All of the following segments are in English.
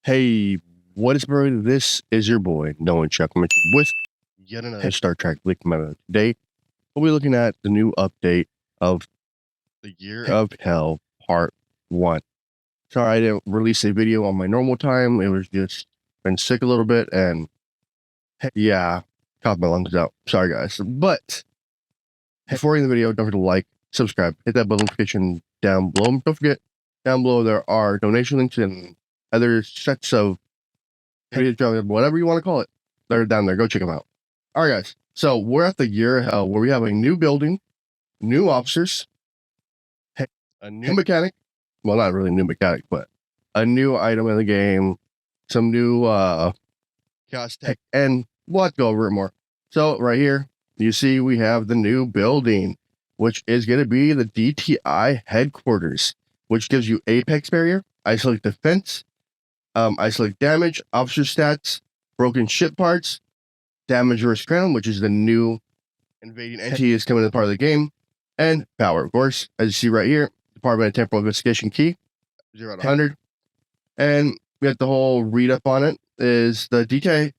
Hey, what is brewing? This is your boy, Nowonshall, coming with yet another Star Trek leak memo. Today, we'll be looking at the new update of the Year of Hell Part 1. Sorry, I didn't release a video on my normal time. It was just been sick a little bit, and yeah, coughed my lungs out. Sorry, guys. But before we end the video, don't forget to like, subscribe, hit that bell notification down below. Don't forget, down below there are donation links and other sets of whatever you want to call it. They're down there. Go check them out. All right, guys. So we're at the Year of Hell, where we have a new building, new officers, a new mechanic. Well, not really new mechanic, but a new item in the game, some new Choas Tech, and we'll have to go over it more. So right here, you see we have the new building, which is going to be the DTI headquarters, which gives you apex barrier, isolate defense, isolate damage, officer stats, broken ship parts, damage versus crown, which is the new invading entity is coming as part of the game, and power, of course, as you see right here, Department of Temporal Investigation key, 0 out of 100. And we have the whole read up on it is the DTI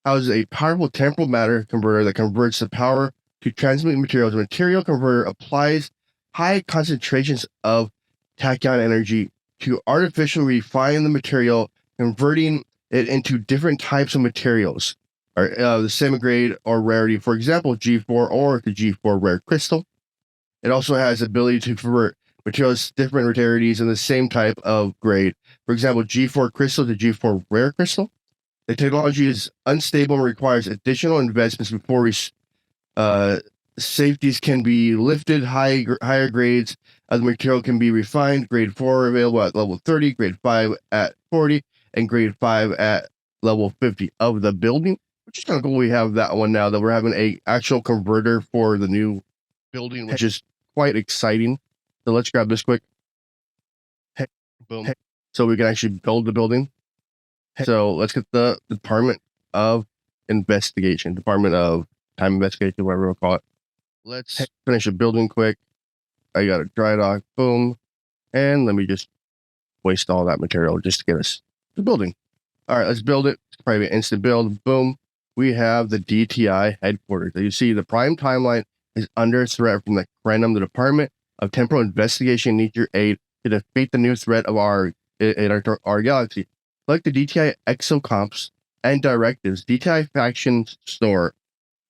houses a powerful temporal matter converter that converts the power to transmute materials. The material converter applies high concentrations of tachyon energy to artificially refine the material, converting it into different types of materials, or the same grade or rarity. For example, G4 or the G4 rare crystal. It also has the ability to convert materials different rarities in the same type of grade. For example, G4 crystal to G4 rare crystal. The technology is unstable and requires additional investments before safeties can be lifted. Higher grades of the material can be refined. Grade 4 available at level 30, grade 5 at 40, and grade 5 at level 50 of the building, which is kind of cool. We have that one now that we're having a actual converter for the new building, which is quite exciting. So let's grab this quick. Boom. So we can actually build the building. So let's get the Department of Investigation, Department of Time Investigation, whatever we'll call it. Let's finish the building quick. I got a dry dock, boom. And let me just waste all that material just to get us the building. All right, let's build it. It's probably an instant build, boom. We have the DTI headquarters. As you see, the prime timeline is under threat from the Crenum. The Department of Temporal Investigation needs your aid to defeat the new threat of our galaxy. Like the DTI exocomps and directives, DTI faction store.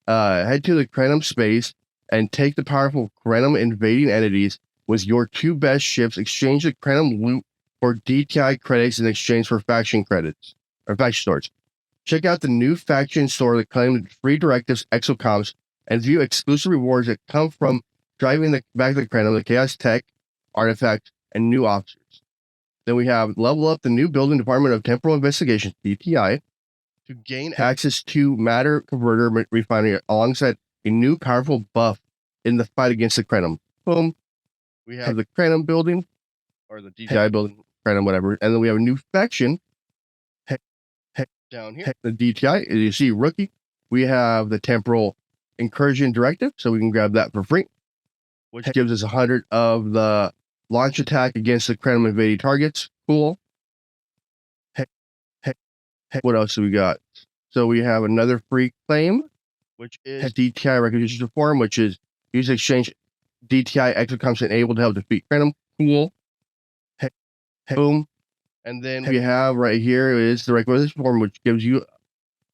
Head to the Crenum space and take the powerful Crenum invading entities with your 2 best ships. Exchange the Crenum loot for DTI credits in exchange for faction credits or faction stores. Check out the new faction store that claims free directives, exocomps, and view exclusive rewards that come from driving back the Crenum, the Choas Tech, artifacts, and new officers. Then we have level up the new building, Department of Temporal Investigation, DTI, to gain access to matter converter refinery alongside a new powerful buff in the fight against the Crenum. Boom. We have the Crenum building, or the DTI building, Crenum, whatever. And then we have a new faction down here. The DTI, as you see, rookie. We have the Temporal Incursion Directive, so we can grab that for free, which gives us 100 of the launch attack against the Crenum invading targets. Cool. What else do we got? So we have another free claim, which is DTI Recognition Reform, which is use to exchange DTI exocomps enabled to help defeat Crenum. Cool. Boom. And then we have right here is the Requisition Form, which gives you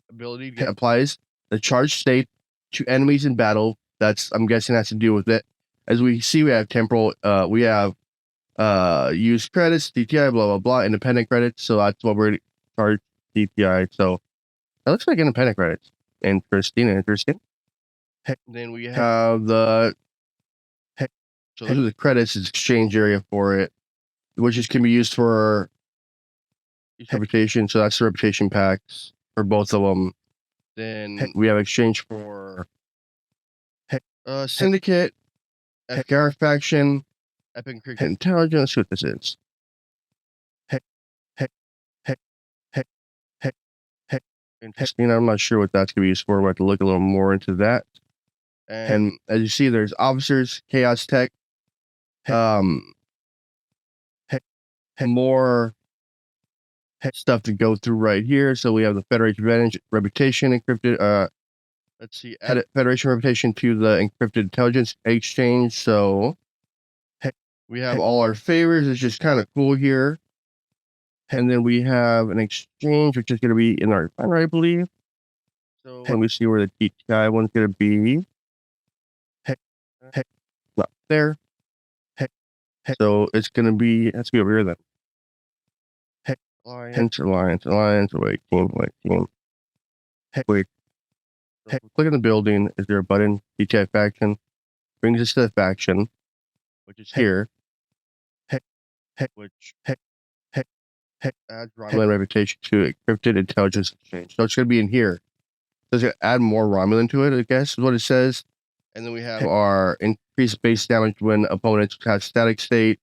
ability to applies the charged state to enemies in battle. That's, I'm guessing, has to do with it. As we see, we have temporal, we have use credits, DTI, blah, blah, blah, independent credits. So that's what we're charged DTI. So that looks like independent credits. Interesting. Then we have the so those are the credits is exchange area for it, which is can be used for reputation. So that's the reputation packs for both of them. Then we have exchange for Syndicate, FKR faction, Epic Cricket Intelligence. Let's see what this is. Interesting. I'm not sure what that's going to be used for. We'll have to look a little more into that. And as you see, there's officers, Choas Tech, more stuff to go through right here. So we have the Federation reputation encrypted. Let's see, add Federation reputation to the encrypted intelligence exchange. So we have all our favors. It's just kind of cool here. And then we have an exchange, which is going to be in our refinery, I believe. So let me see where the TTI one's going to be. Not there. So it's going to be, that's going to be over here then. Alliance, wait, team. Wait. So click on the building. Is there a button? TTI faction. Brings us to the faction, which is here. Which adds Romulan reputation to encrypted intelligence exchange. So it's going to be in here. So it's going to add more Romulan to it, I guess, is what it says. And then we have our increased base damage when opponents have static state.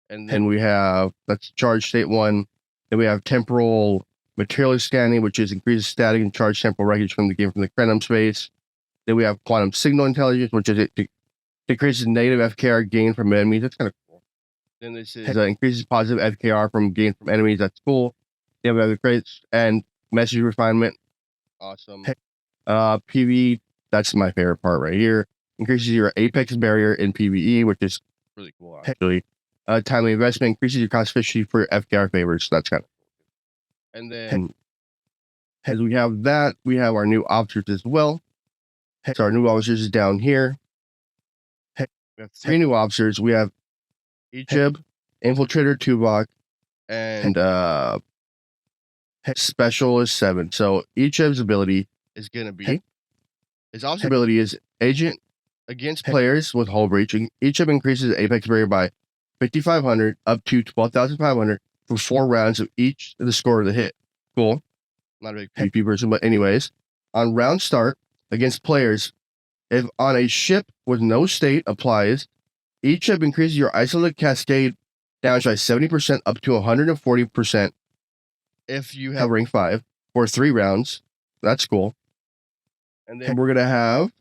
And then we have, that's charge state 1. Then we have temporal material scanning, which is increases static and charge temporal wreckage from the game from the Krenum space. Then we have quantum signal intelligence, which is it decreases negative FKR gain from enemies. That's kind of cool. Then this is increases positive FKR from gain from enemies. That's cool. Then we have the crates and message refinement. Awesome. PV, that's my favorite part right here. Increases your apex barrier in PvE, which is really cool, actually. Timely investment increases your cost efficiency for FKR favors. So that's kind of cool. And then as we have that, we have our new officers as well. So our new officers is down here. We have 3 new officers. We have Egypt, Infiltrator Tuvok, and Specialist 7. So Egypt's ability is going to be, his officer ability is Agent against players with hull breach. Egypt increases apex barrier by 5,500 up to 12,500 for 4 rounds of each of the score of the hit. Cool. Not a big PvP person, but anyways, on round start against players, if on a ship with no state applies, each ship increases your isolated cascade damage by 70% up to 140% if you have rank 5 for 3 rounds. That's cool. And then we're going to have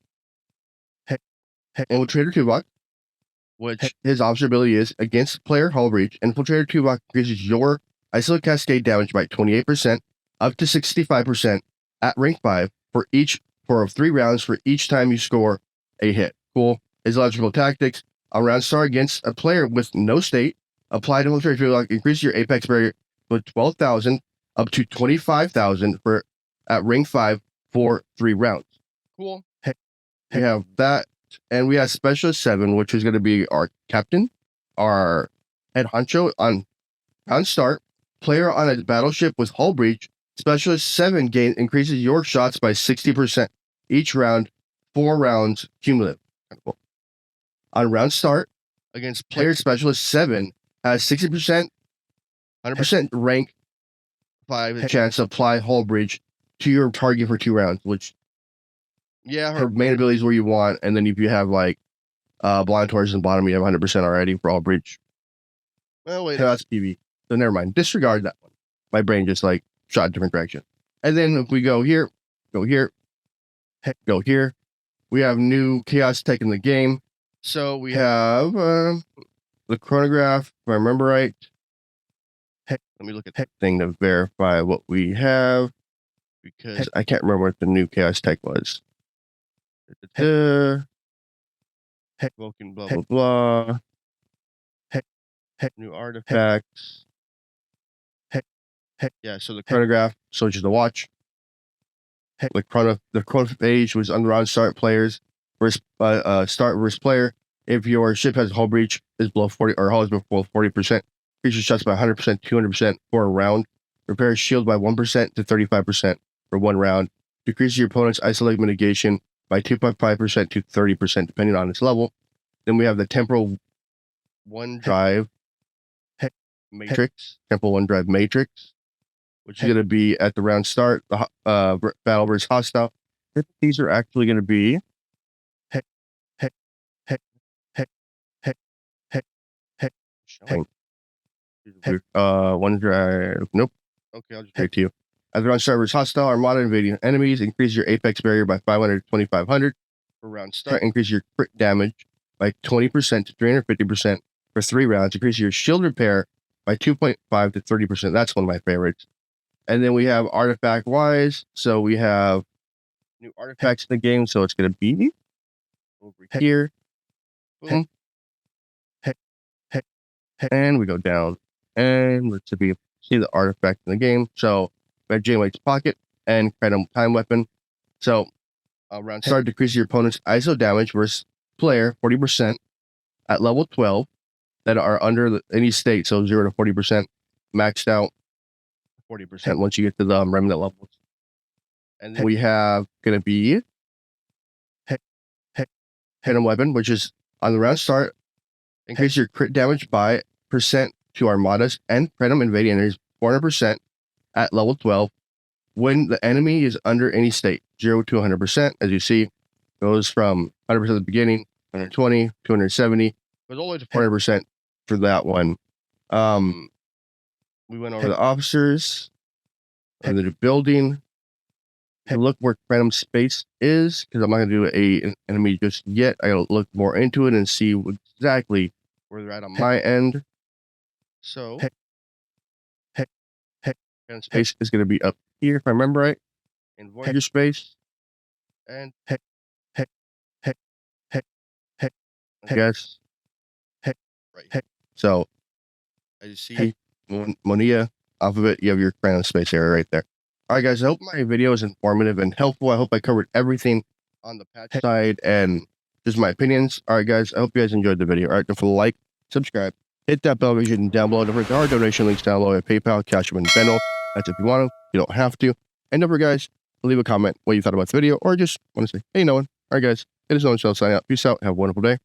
Infiltrator Tuvok, which his officer ability is against player hull breach. Infiltrator Tuvok increases your isolated cascade damage by 28% up to 65% at rank 5 for 3 rounds for each time you score a hit. Cool. His electrical tactics on round start against a player with no state, apply to Infiltrator Tuvok, increase your apex barrier with 12,000 up to 25,000 for at rank 5 for 3 rounds. Cool. We have that. And we have Specialist 7, which is going to be our captain, our head honcho on round start. Player on a battleship with hull breach, Specialist 7 increases your shots by 60% each round, 4 rounds cumulative. Cool. On round start, against player Specialist 7 has 60%, 100% rank 5 chance to apply hull breach to your target for 2 rounds, which her main ability is where you want, and then if you have like blind torches in the bottom, you have 100% already for all breach. Well, wait, that's PV. So never mind. Disregard that one. My brain just like shot a different direction. And then if we go here, go here, we have new Choas Tech in the game. So we have the chronograph, if I remember right. Let me look at that thing to verify what we have, because I can't remember what the new Choas Tech was. Vulcan, blah, blah, blah. New artifacts. Yeah, so the chronograph, so it's just the watch. The chrono phase was on the round start players. Start versus player. If your ship has a hull breach is below 40 or hull is below 40%, increase your shots by 100%, 200% for a round. Repair shield by 1% to 35% for 1 round. Decreases your opponent's isolate mitigation by 2.5% to 30%, depending on its level. Then we have the temporal 1 drive matrix, temporal 1 drive matrix, which is going to be at the round start, the battle versus hostile. These are actually going to be one drive. Nope. Okay, I'll just take to you. At the round start versus hostile, armada invading enemies, increase your apex barrier by 500 to 2,500 for round start. Increase your crit damage by 20% to 350% for 3 rounds. Increase your shield repair by 2.5 to 30%. That's one of my favorites. And then we have artifact wise. So we have new artifacts in the game. So it's going to be over here. Boom. And we go down. And let's see the artifact in the game. So we have Jane White's Pocket and Phantom Time Weapon. So round start decreases your opponent's ISO damage versus player 40% at level 12 that are under any state. So 0 to 40%, maxed out 40% once you get to the remnant levels. And then we have going to be Phantom Weapon, which is on the round start, increase your crit damage by % to Armadas and Phantom invading enemies 400% at level 12 when the enemy is under any state, 0 to 100%. As you see, goes from 100% at the beginning, 120, 270, goes all the way to 400% for that one. We went over the officers and the building. Look where Phantom Space is, because I'm not going to do an enemy just yet. I got to look more into it and see exactly where they're at on my end. So, Phantom Space is going to be up here, if I remember right, in Voyager Space. And I guess right. So, as you see, Monia off of it, you have your Phantom Space area right there. All right, guys, I hope my video is informative and helpful. I hope I covered everything on the patch side and just my opinions. All right, guys, I hope you guys enjoyed the video. All right, don't forget to like, subscribe, hit that bell notification down below. Don't forget, there are donation links down below at PayPal, Cashapp, and Venmo. That's if you want to. You don't have to. And don't forget, guys, leave a comment what you thought about the video or just want to say, hey, no one. All right, guys, it is Nowonshall signing out. Peace out. Have a wonderful day.